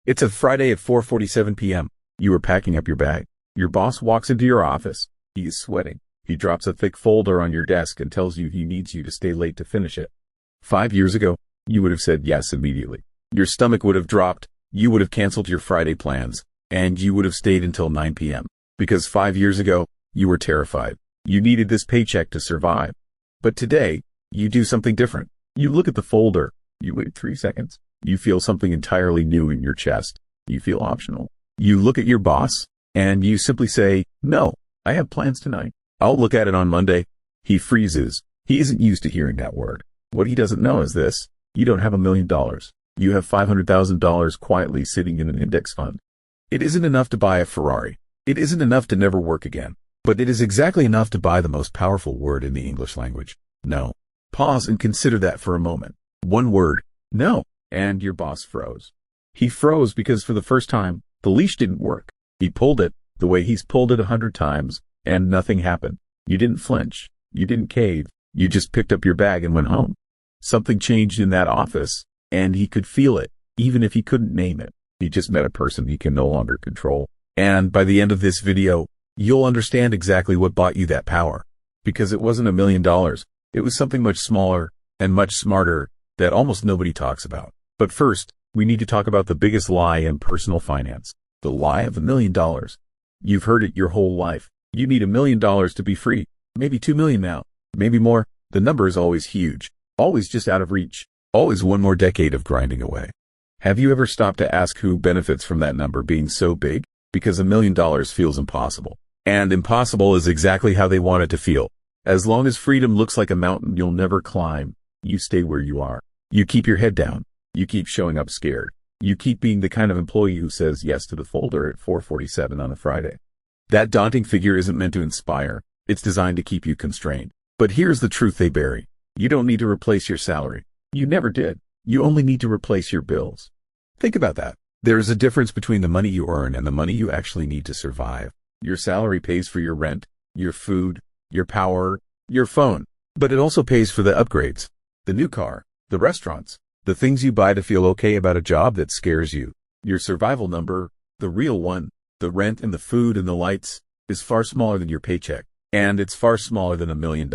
It's a Friday at 4:47 p.m. You are packing up your bag. Your boss walks into your office. He is sweating. He drops a thick folder on your desk and tells you he needs you to stay late to finish it. 5 years ago, you would have said yes immediately. Your stomach would have dropped. You would have canceled your Friday plans, and you would have stayed until 9 p.m. Because 5 years ago, you were terrified. You needed this paycheck to survive. But today, you do something different. You look at the folder. You wait 3 seconds. You feel something entirely new in your chest. You feel optional. You look at your boss, and you simply say, "No, I have plans tonight. I'll look at it on Monday." He freezes. He isn't used to hearing that word. What he doesn't know is this: you don't have $1 million. You have $500,000 quietly sitting in an index fund. It isn't enough to buy a Ferrari. It isn't enough to never work again. But it is exactly enough to buy the most powerful word in the English language: no. Pause and consider that for a moment. One word: no. And your boss froze. He froze because for the first time, the leash didn't work. He pulled it the way he's pulled it 100 times, and nothing happened. You didn't flinch. You didn't cave. You just picked up your bag and went home. Something changed in that office, and he could feel it, even if he couldn't name it. He just met a person he can no longer control. And by the end of this video, you'll understand exactly what bought you that power. Because it wasn't $1 million. It was something much smaller and much smarter that almost nobody talks about. But first, we need to talk about the biggest lie in personal finance. The lie of $1 million. You've heard it your whole life. You need $1 million to be free. Maybe 2 million now. Maybe more. The number is always huge. Always just out of reach. Always one more decade of grinding away. Have you ever stopped to ask who benefits from that number being so big? Because $1 million feels impossible. And impossible is exactly how they want it to feel. As long as freedom looks like a mountain you'll never climb, you stay where you are. You keep your head down. You keep showing up scared. You keep being the kind of employee who says yes to the folder at 4:47 on a Friday. That daunting figure isn't meant to inspire. It's designed to keep you constrained. But here's the truth they bury. You don't need to replace your salary. You never did. You only need to replace your bills. Think about that. There is a difference between the money you earn and the money you actually need to survive. Your salary pays for your rent, your food, your power, your phone. But it also pays for the upgrades, the new car, the restaurants, the things you buy to feel okay about a job that scares you. Your survival number, the real one, the rent and the food and the lights, is far smaller than your paycheck. And it's far smaller than $1 million.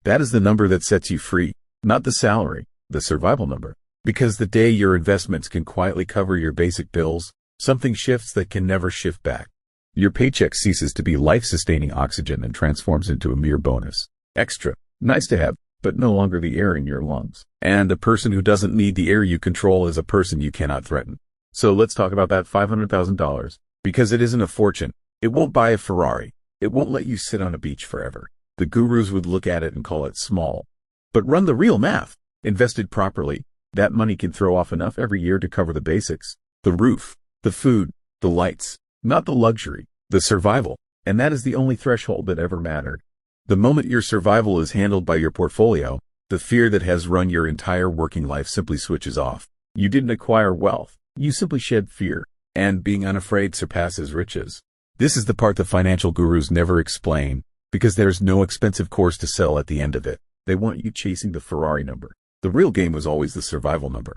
That is the number that sets you free, not the salary, the survival number. Because the day your investments can quietly cover your basic bills, something shifts that can never shift back. Your paycheck ceases to be life-sustaining oxygen and transforms into a mere bonus. Extra, nice to have, but no longer the air in your lungs. And a person who doesn't need the air you control is a person you cannot threaten. So let's talk about that $500,000. Because it isn't a fortune. It won't buy a Ferrari. It won't let you sit on a beach forever. The gurus would look at it and call it small. But run the real math. Invested properly, that money can throw off enough every year to cover the basics. The roof, the food, the lights, not the luxury, the survival. And that is the only threshold that ever mattered. The moment your survival is handled by your portfolio, the fear that has run your entire working life simply switches off. You didn't acquire wealth. You simply shed fear. And being unafraid surpasses riches. This is the part the financial gurus never explain, because there's no expensive course to sell at the end of it. They want you chasing the Ferrari number. The real game was always the survival number.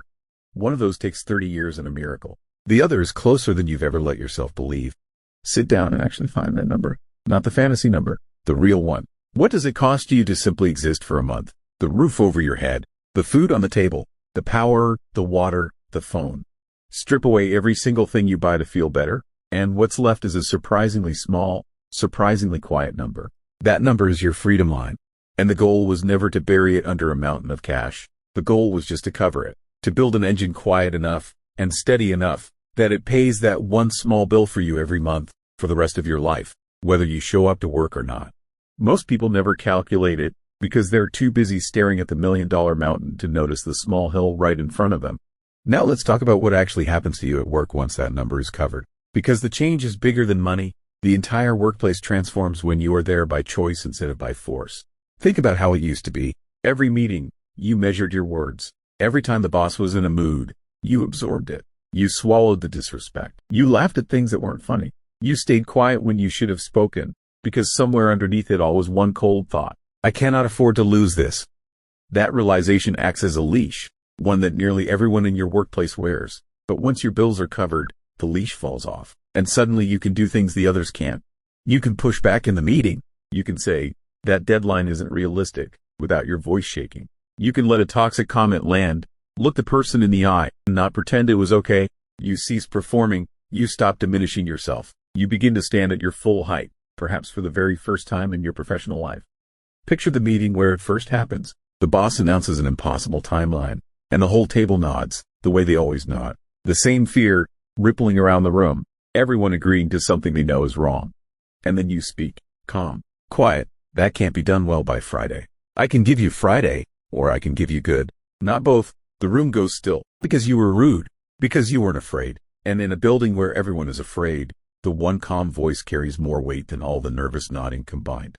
One of those takes 30 years and a miracle. The other is closer than you've ever let yourself believe. Sit down and actually find that number. Not the fantasy number, the real one. What does it cost you to simply exist for a month? The roof over your head, the food on the table, the power, the water, the phone. Strip away every single thing you buy to feel better, and what's left is a surprisingly small, surprisingly quiet number. That number is your freedom line. And the goal was never to bury it under a mountain of cash. The goal was just to cover it, to build an engine quiet enough and steady enough that it pays that one small bill for you every month for the rest of your life, whether you show up to work or not. Most people never calculate it because they're too busy staring at the $1 million mountain to notice the small hill right in front of them. Now let's talk about what actually happens to you at work once that number is covered. Because the change is bigger than money, the entire workplace transforms when you are there by choice instead of by force. Think about how it used to be. Every meeting, you measured your words. Every time the boss was in a mood, you absorbed it. You swallowed the disrespect. You laughed at things that weren't funny. You stayed quiet when you should have spoken, because somewhere underneath it all was one cold thought: I cannot afford to lose this. That realization acts as a leash, one that nearly everyone in your workplace wears. But once your bills are covered, the leash falls off, and suddenly you can do things the others can't. You can push back in the meeting. You can say, that deadline isn't realistic, without your voice shaking. You can let a toxic comment land, look the person in the eye, and not pretend it was okay. You cease performing. You stop diminishing yourself. You begin to stand at your full height, perhaps for the very first time in your professional life. Picture the meeting where it first happens. The boss announces an impossible timeline, and the whole table nods, the way they always nod. The same fear rippling around the room, everyone agreeing to something they know is wrong. And then you speak, calm, quiet. That can't be done well by Friday. I can give you Friday, or I can give you good. Not both. The room goes still, because you were rude, because you weren't afraid. And in a building where everyone is afraid, the one calm voice carries more weight than all the nervous nodding combined.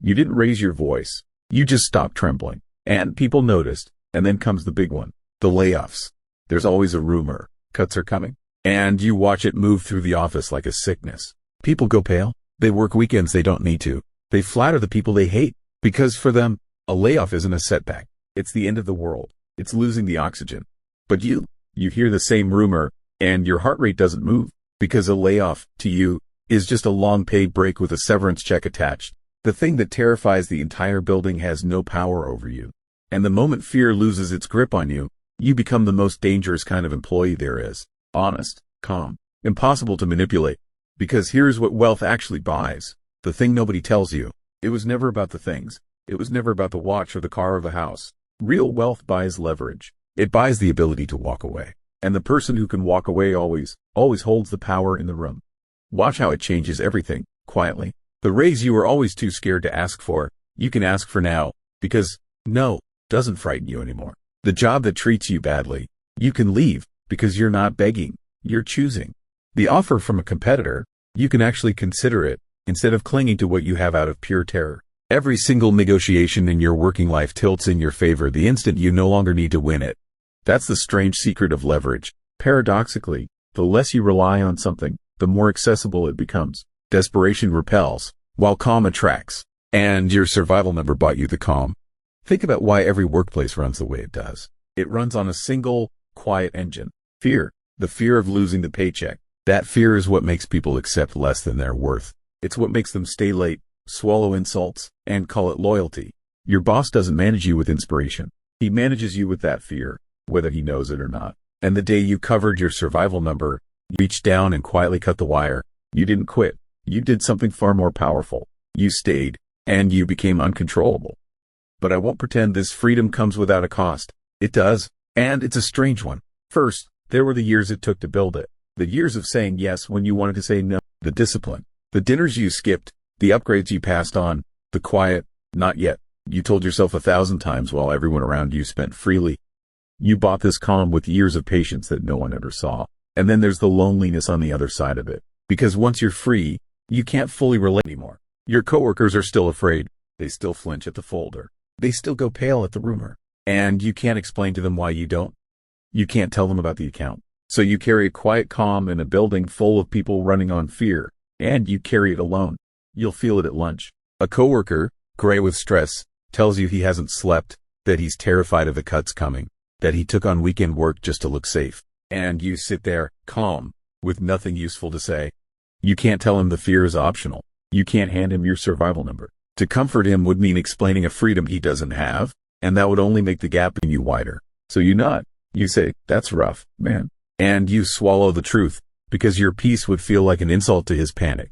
You didn't raise your voice. You just stopped trembling. And people noticed. And then comes the big one, the layoffs. There's always a rumor. Cuts are coming. And you watch it move through the office like a sickness. People go pale. They work weekends they don't need to. They flatter the people they hate. Because for them, a layoff isn't a setback. It's the end of the world. It's losing the oxygen. But you hear the same rumor, and your heart rate doesn't move. Because a layoff, to you, is just a long paid break with a severance check attached. The thing that terrifies the entire building has no power over you. And the moment fear loses its grip on you, you become the most dangerous kind of employee there is. Honest, calm, impossible to manipulate. Because here's what wealth actually buys. The thing nobody tells you. It was never about the things. It was never about the watch or the car or the house. Real wealth buys leverage. It buys the ability to walk away. And the person who can walk away always holds the power in the room. Watch how it changes everything, quietly. The raise you were always too scared to ask for, you can ask for now, because no doesn't frighten you anymore. The job that treats you badly, you can leave, because you're not begging, you're choosing. The offer from a competitor, you can actually consider it, instead of clinging to what you have out of pure terror. Every single negotiation in your working life tilts in your favor the instant you no longer need to win it. That's the strange secret of leverage. Paradoxically, the less you rely on something, the more accessible it becomes. Desperation repels, while calm attracts. And your survival number bought you the calm. Think about why every workplace runs the way it does. It runs on a single, quiet engine. Fear. The fear of losing the paycheck. That fear is what makes people accept less than their worth. It's what makes them stay late, swallow insults, and call it loyalty. Your boss doesn't manage you with inspiration. He manages you with that fear, whether he knows it or not. And the day you covered your survival number, you reached down and quietly cut the wire. You didn't quit. You did something far more powerful. You stayed, and you became uncontrollable. But I won't pretend this freedom comes without a cost. It does, and it's a strange one. First, there were the years it took to build it. The years of saying yes when you wanted to say no. The discipline. The dinners you skipped. The upgrades you passed on. The quiet, not yet. You told yourself 1,000 times while everyone around you spent freely. You bought this calm with years of patience that no one ever saw. And then there's the loneliness on the other side of it. Because once you're free, you can't fully relate anymore. Your coworkers are still afraid. They still flinch at the folder. They still go pale at the rumor. And you can't explain to them why you don't. You can't tell them about the account. So you carry a quiet calm in a building full of people running on fear. And you carry it alone. You'll feel it at lunch. A coworker, gray with stress, tells you he hasn't slept, that he's terrified of the cuts coming, that he took on weekend work just to look safe. And you sit there, calm, with nothing useful to say. You can't tell him the fear is optional. You can't hand him your survival number. To comfort him would mean explaining a freedom he doesn't have, and that would only make the gap in you wider. So you nod. You say, that's rough, man. And you swallow the truth, because your peace would feel like an insult to his panic.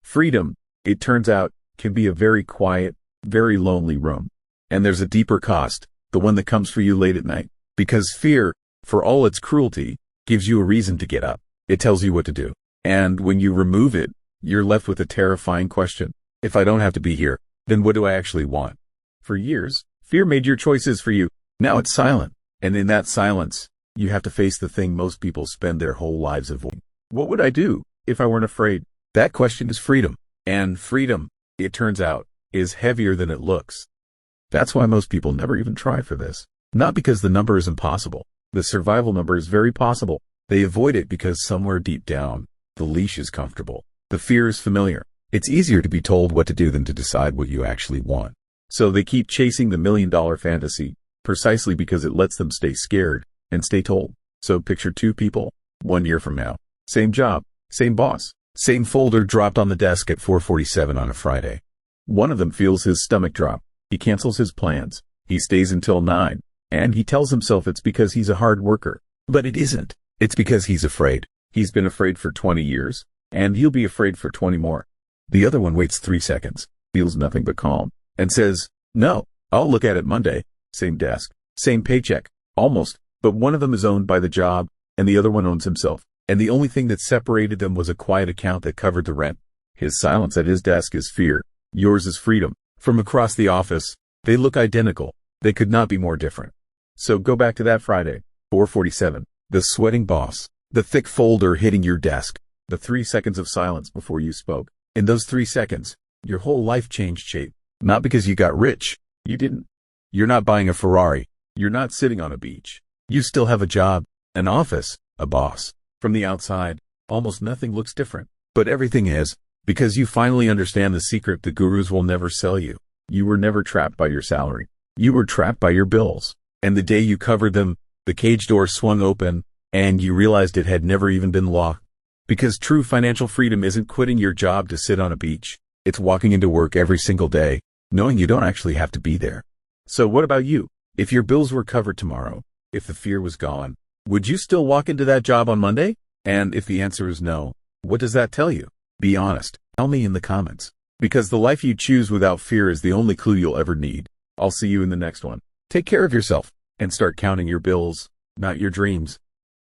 Freedom, it turns out, can be a very quiet, very lonely room. And there's a deeper cost, the one that comes for you late at night. Because fear, for all its cruelty, gives you a reason to get up. It tells you what to do. And when you remove it, you're left with a terrifying question. If I don't have to be here, then what do I actually want? For years, fear made your choices for you. Now it's silent. And in that silence, you have to face the thing most people spend their whole lives avoiding. What would I do if I weren't afraid? That question is freedom. And freedom, it turns out, is heavier than it looks. That's why most people never even try for this. Not because the number is impossible. The survival number is very possible. They avoid it because somewhere deep down, the leash is comfortable. The fear is familiar. It's easier to be told what to do than to decide what you actually want. So they keep chasing the $1 million fantasy, precisely because it lets them stay scared and stay told. So picture two people, 1 year from now. Same job, same boss, same folder dropped on the desk at 4:47 on a Friday. One of them feels his stomach drop. He cancels his plans. He stays until 9, and he tells himself it's because he's a hard worker. But it isn't. It's because he's afraid. He's been afraid for 20 years, and he'll be afraid for 20 more. The other one waits 3 seconds, feels nothing but calm, and says, "No, I'll look at it Monday." Same desk, same paycheck, almost, but one of them is owned by the job, and the other one owns himself. And the only thing that separated them was a quiet account that covered the rent. His silence at his desk is fear. Yours is freedom. From across the office, they look identical. They could not be more different. So go back to that Friday, 4:47, the sweating boss, the thick folder hitting your desk, the 3 seconds of silence before you spoke. In those 3 seconds, your whole life changed shape. Not because you got rich. You didn't. You're not buying a Ferrari. You're not sitting on a beach. You still have a job, an office, a boss. From the outside, almost nothing looks different. But everything is, because you finally understand the secret the gurus will never sell you. You were never trapped by your salary. You were trapped by your bills. And the day you covered them, the cage door swung open, and you realized it had never even been locked. Because true financial freedom isn't quitting your job to sit on a beach. It's walking into work every single day, knowing you don't actually have to be there. So what about you? If your bills were covered tomorrow, if the fear was gone, would you still walk into that job on Monday? And if the answer is no, what does that tell you? Be honest. Tell me in the comments. Because the life you choose without fear is the only clue you'll ever need. I'll see you in the next one. Take care of yourself and start counting your bills, not your dreams.